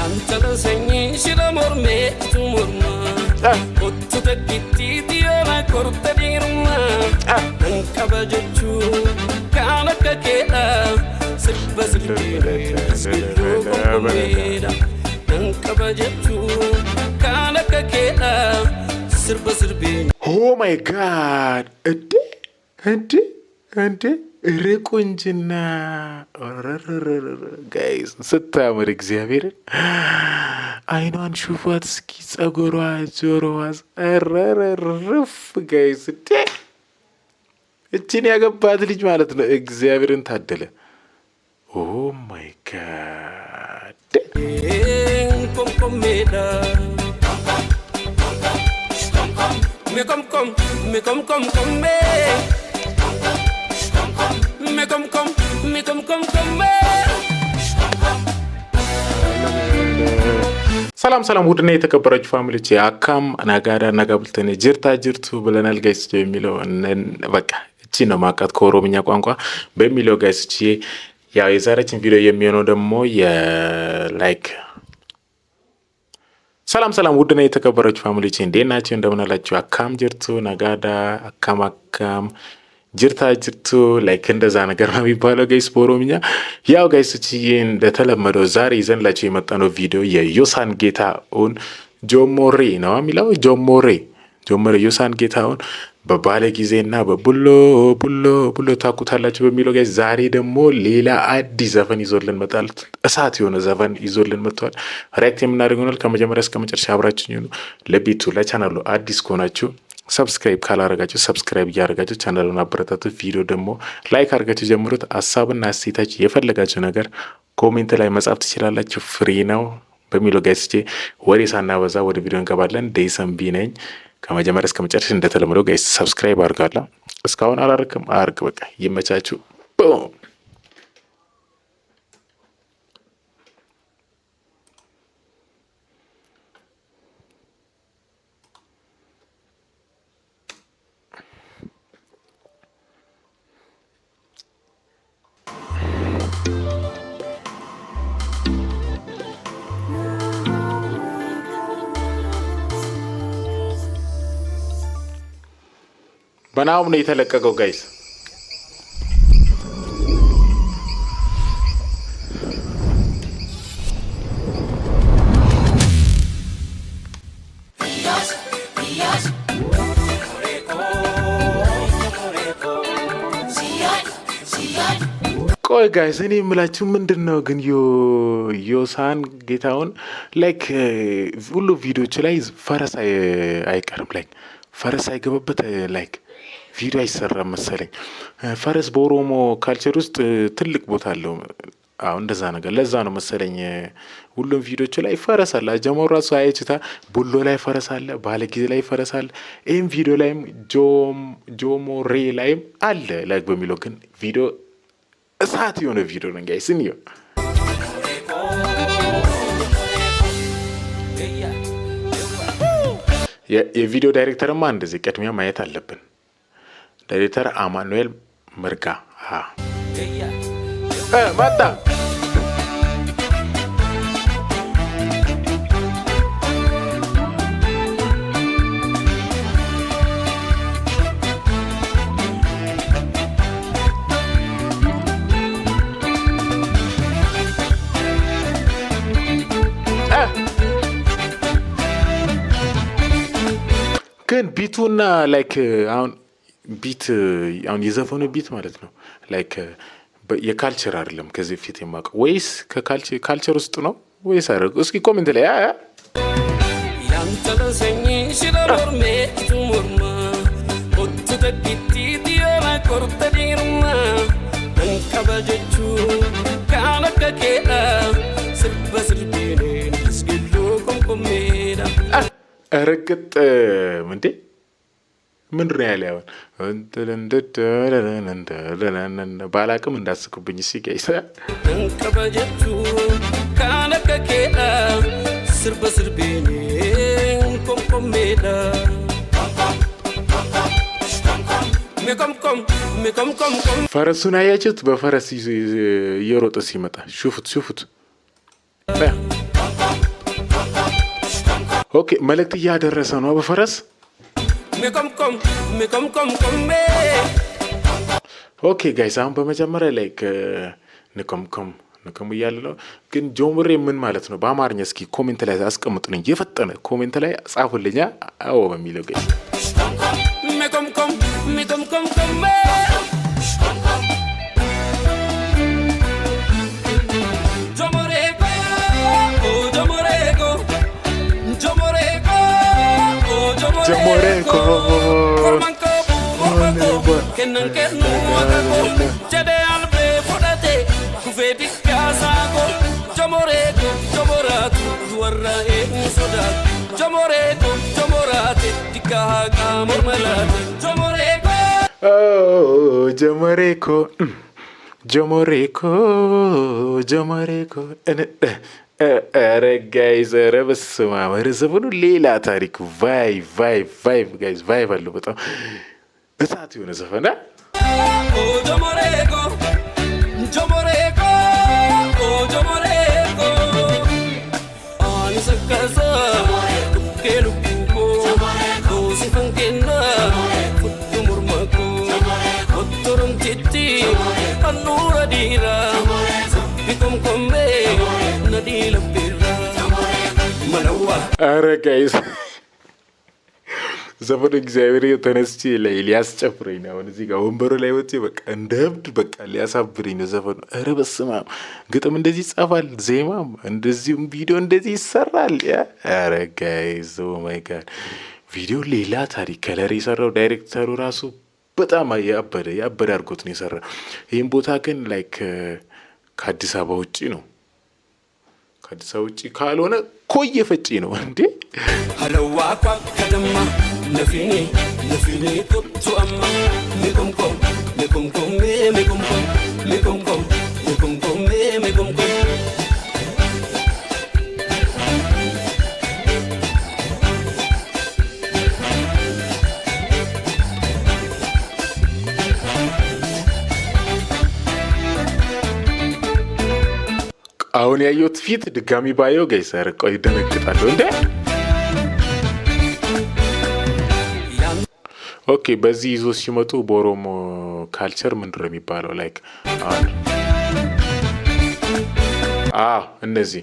Antalaseni shiramorme tumurma Ottu takitti diyola korta dirma Nankabajachu kanaka keda Sirba sirbire Skidro komkomeda Nankabajachu kanaka keda Sirba sirbire. Oh my God! Ante ርቁንጅና ጋይስ ስታምር እግዚአብሔርን አይኗን ሹፋት እስኪ ጸጉሯ ጆሮዋስ ረፍ ጋይስ እችን ያገባት ልጅ ማለት ነው። እግዚአብሔርን ታደለ። ኦ ማይ ጋድ ሰላም ውድና የተከበራችሁ ፋሚሊዎች የአካም ናጋዳ ናጋብልተን ጅርታ ጅርቱ ብለናል ጋይስ የሚለው በቃ እቺ ነው ማቃት ከኦሮምኛ ቋንቋ በሚለው ጋይስ እቺ ያው የዛሬችን ቪዲዮ የሚሆነው ደግሞ የላይክ ሰላም ውድና የተከበራችሁ ፋሚሊዎች እንዴት ናችሁ? እንደምን አላችሁ? አካም ጅርቱ ናጋዳ አካም ጅርታ ጅርቱ ላይክ እንደዛ ነገር ነው የሚባለው ጋይስ በኦሮምኛ። ያው ጋይስ እቺ እንደተለመደው ዛሬ ይዘንላችሁ የመጣነው ቪዲዮ የዮሳን ጌታሁን ጆሞሬ ነው የሚለው ጆሞሬ ዮሳን ጌታሁን በባለ ጊዜና በቡሎ ታኩታላችሁ በሚለው ጋይስ ዛሬ ደግሞ ሌላ አዲስ ዘፈን ይዞልን መጣል። እሳት የሆነ ዘፈን ይዞልን መጥቷል። ሪአክት የምናደርገው ነው። ከመጀመሪያ እስከ መጨረሻ አብራችሁኝ ሁኑ። ለቤቱ ለቻናሉ አዲስ ከሆናችሁ ሰብስክራይብ ካላረጋችሁ ሰብስክራይብ እያደረጋችሁ ቻናሉን አበረታቱ። ቪዲዮ ደግሞ ላይክ አድርጋችሁ ጀምሩት። ሀሳብና አስተያየታችሁ የፈለጋችሁ ነገር ኮሜንት ላይ መጻፍ ትችላላችሁ። ፍሪ ነው በሚለው ጋይስ ወሬ ሳናበዛ ወደ ቪዲዮ እንገባለን። ዴሰንቢ ነኝ። ከመጀመሪያ እስከ መጨረሻ እንደተለመደው ጋይስ ሰብስክራይብ አድርጋለሁ። እስካሁን አላረክም አርግ። በቃ ይመቻችሁ። ቦም በናሁም ነው የተለቀቀው ጋይስ። ቆይ ጋይስ እኔ የምላችሁ ምንድን ነው ግን ዮሳን ጌታሁን ላይክ ሁሉ ቪዲዮች ላይ ፈረስ አይቀርም ላይክ ፈረስ አይገባበት ላይክ ቪዲዮ አይሰራም መሰለኝ። ፈረስ በኦሮሞ ካልቸር ውስጥ ትልቅ ቦታ አለው። አሁን እንደዛ ነገር ለዛ ነው መሰለኝ ሁሉም ቪዲዮች ላይ ፈረስ አለ። አጀማው ራሱ አይችታ ቡሎ ላይ ፈረስ አለ፣ ባለጊዜ ላይ ፈረስ አለ። ይሄም ቪዲዮ ላይም ጆሞሬ ላይም አለ ላይክ በሚለው ግን ቪዲዮ እሳት የሆነ ቪዲዮ ነው ጋይስ። እንዮ የቪዲዮ ዳይሬክተርማ እንደዚህ ቀድሚያ ማየት አለብን። ዳይሬክተር አማኑኤል መርጋ መጣ። ግን ቢቱና ላይክ አሁን ቢት አሁን የዘፈኑ ቢት ማለት ነው ላይክ የካልቸር አይደለም ከዚህ ፊት የማውቀው ወይስ ከካልቸር ውስጥ ነው ወይስ አረግ? እስኪ ኮሜንት ላይ ያንተለሰኝ ሽራሮርሜ ቱሙርማ ኦቱ ተኪቲ ዲዮላ ኮርተዲርማ አንከበጀቹ ካለከኬዳ ስርበስርቢኔ ስግሉ ኮምኮሜዳ እርግጥ እንዴ ምን ሪያል ያው ባላቅም እንዳስቁብኝ እሺ ጋይስ እንከበጀቹ ካለከኬዳ ስርበስርቢኔ ኮምኮሜዳ ፈረሱን አያችሁት? በፈረስ እየሮጠ ሲመጣ ሹፉት ኦኬ መልእክት እያደረሰ ነው በፈረስ ኦኬ ጋይስ አሁን በመጀመሪያ ላይክ ንኮምኮም እያለ ነው። ግን ጆሞሬ ምን ማለት ነው በአማርኛ? እስኪ ኮሜንት ላይ አስቀምጡልኝ። የፈጠነ ኮሜንት ላይ ጻፉልኛ። አዎ በሚለው ጋይስ ጆሞሬኮ ኧረ ጋይዝ ኧረ በስመ አብ ኧረ ዘፈኑ ሌላ ታሪክ ቫይቭ ጋይዝ ቫይቭ አለው በጣም እሳት የሆነ ዘፈን ኧረ ጋይዝ ዘፈኑ እግዚአብሔር ተነስቼ ላይ ሊያስጨፍረኝ ነው። አሁን እዚህ ጋር ወንበሩ ላይ ወጥቼ በቃ እንደ እብድ በቃ ሊያሳብረኝ ነው ዘፈኑ። ኧረ በስመ አብ ግጥም እንደዚህ ይጻፋል፣ ዜማም እንደዚሁም ቪዲዮ እንደዚህ ይሰራል። ኧረ ጋይዝ ኦ ማይ ጋድ ቪዲዮ ሌላ ታሪክ ከለር የሰራው ዳይሬክተሩ ራሱ በጣም ያበደ አድርጎት ነው የሰራው። ይህም ቦታ ግን ላይክ ከአዲስ አበባ ውጪ ነው። ከአዲስ አበባ ውጪ ካልሆነ ኮየ ፈጪ ነው እንዴ ሀለዋቋ ከደማ ነፊኒ ቁጡአማ ሚቁምቁም አሁን ያየሁት ፊት ድጋሚ ባየው ጋይስ ቆይ ደነግጣለሁ እንዴ። ኦኬ በዚህ ይዞ ሲመጡ በኦሮሞ ካልቸር ምንድን ነው የሚባለው? ላይክ እነዚህ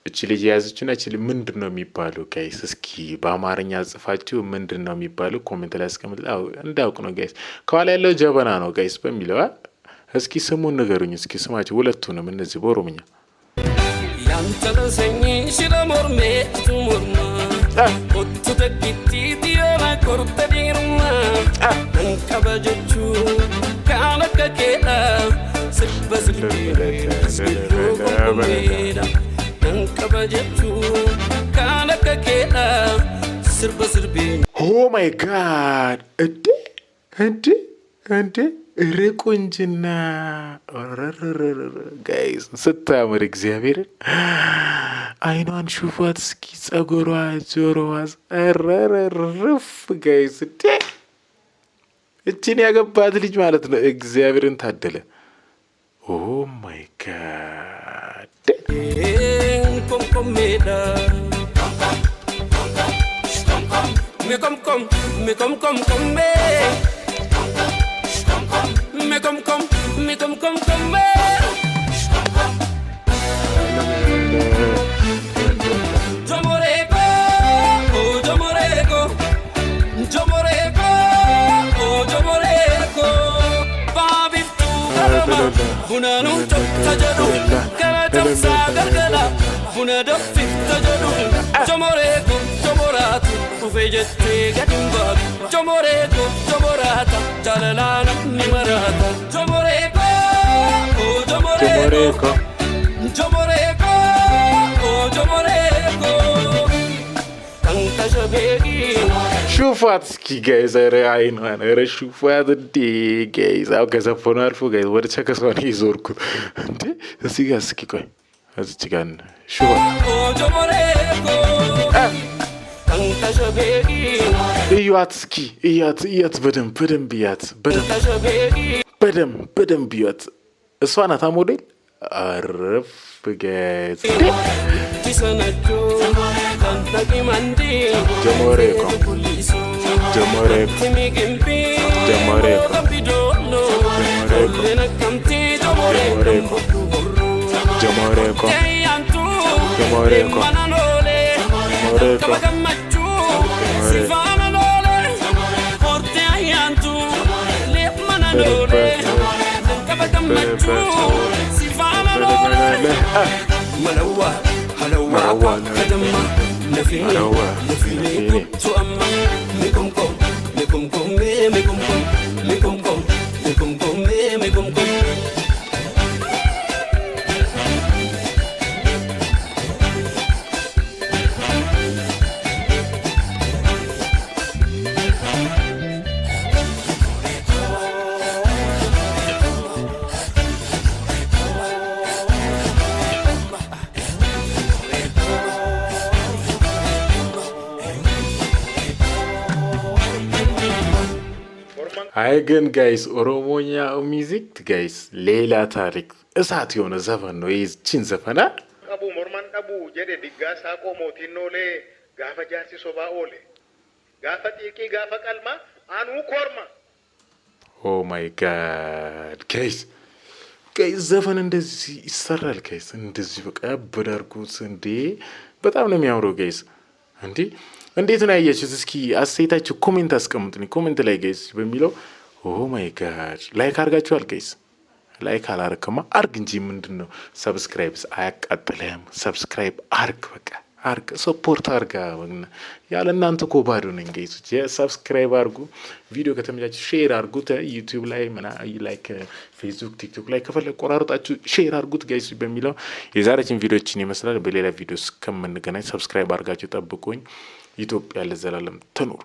እቺ ልጅ የያዘችና እቺ ምንድን ነው የሚባለው ጋይስ? እስኪ በአማርኛ ጽፋችሁ ምንድን ነው የሚባለው ኮሜንት ላይ አስቀምጡ። እንዳውቅ ነው ጋይስ። ከኋላ ያለው ጀበና ነው ጋይስ በሚለው እስኪ ስሙን ንገሩኝ። እስኪ ስማችሁ ሁለቱንም እነዚህ በኦሮምኛ ያንተለሰኝ ሽለሞርሜ ቱሙርማ ኦቱ ተቂቲ ዲዮና ኮርተዲሩማ አንቀበጀቹ ካለከኬዳ ስበስልቤዳ አንቀበጀቹ ካለከኬዳ ስርበስርቤ ኦ ማይ ጋድ እንዴ ርቁንጅና ጋይስ ስታምር እግዚአብሔርን አይኗን ሹፋት እስኪ ጸጉሯ ጆሮዋስ ረፍ ጋይስ እችን ያገባት ልጅ ማለት ነው። እግዚአብሔርን ታደለ። ኦ ማይ ጋድ ኮምኮሜዳ ሚኮምኮምኮሜ Bunanu tajadu kana tamsa gargala bunadu tajadu Jomoreko jomoratu ufejete gadimba Jomoreko jomorata jalalana nimarata Jomoreko jomoreko kanta shabegi ሹፋት እስኪ ጋይዝ ኧረ አይኗን ኧረ ሹፋት እንዴ ጋይዝ አሁን ከዘፈኑ አልፎ ጋይዝ ወደ ቸከሷን ይዞርኩት እንዴ እዚህ ጋር እስኪ ቆይ እዚች ጋር ሹፋት እዩዋት እስኪ እያት በደንብ እያት በደንብ እዩዋት እሷ ናታ ሞዴል አረፍ ጋይስ Malawa, halawa, kadama, nafini, tuama, mekumkom, mekumkom, mekumkom, mekumkom, mekumkom, mekumkom. አይ ግን ጋይስ ኦሮሞኛ ሚውዚክ ጋይስ ሌላ ታሪክ እሳት የሆነ ዘፈን ነው። ይህችን ዘፈና ቀቡ ሞርማን ቀቡ ጀደ ዲጋሳ ቆሞቲኖሌ ጋፈ ጃርሲ ሶባ ኦሌ ጋፈ ጢቂ ጋፈ ቀልማ አኑ ኮርማ ኦ ማይ ጋድ ጋይስ ዘፈን እንደዚህ ይሰራል ጋይስ። እንደዚህ በቃ ያበዳርጉት እንዴ! በጣም ነው የሚያምረው ጋይስ። እንዴ እንዴት ነው ያያችሁት? እስኪ አስተያየታችሁ ኮሜንት አስቀምጡኝ። ኮሜንት ላይ ጋይስ በሚለው ኦ ማይ ጋድ ላይክ አድርጋችኋል ጋይስ? ላይክ አላረከማ አርግ እንጂ ምንድነው? ሰብስክራይብስ አያቃጥልህም? ሰብስክራይብ አርግ፣ በቃ አርግ፣ ሰፖርት አርጋ። ያለ እናንተ እኮ ባዶ ነኝ ጋይስ። ሰብስክራይብ አርጉ። ቪዲዮ ከተመቻችሁ ሼር አርጉት። ዩቲዩብ ላይ ላይክ ፌስቡክ፣ ቲክቶክ ላይ ከፈለግ ቆራርጣችሁ ሼር አርጉት ጋይስ በሚለው የዛሬችን ቪዲዮችን ይመስላል። በሌላ ቪዲዮ እስከምንገናኝ ሰብስክራይብ አርጋችሁ ጠብቁኝ። ኢትዮጵያ ለዘላለም ትኑር።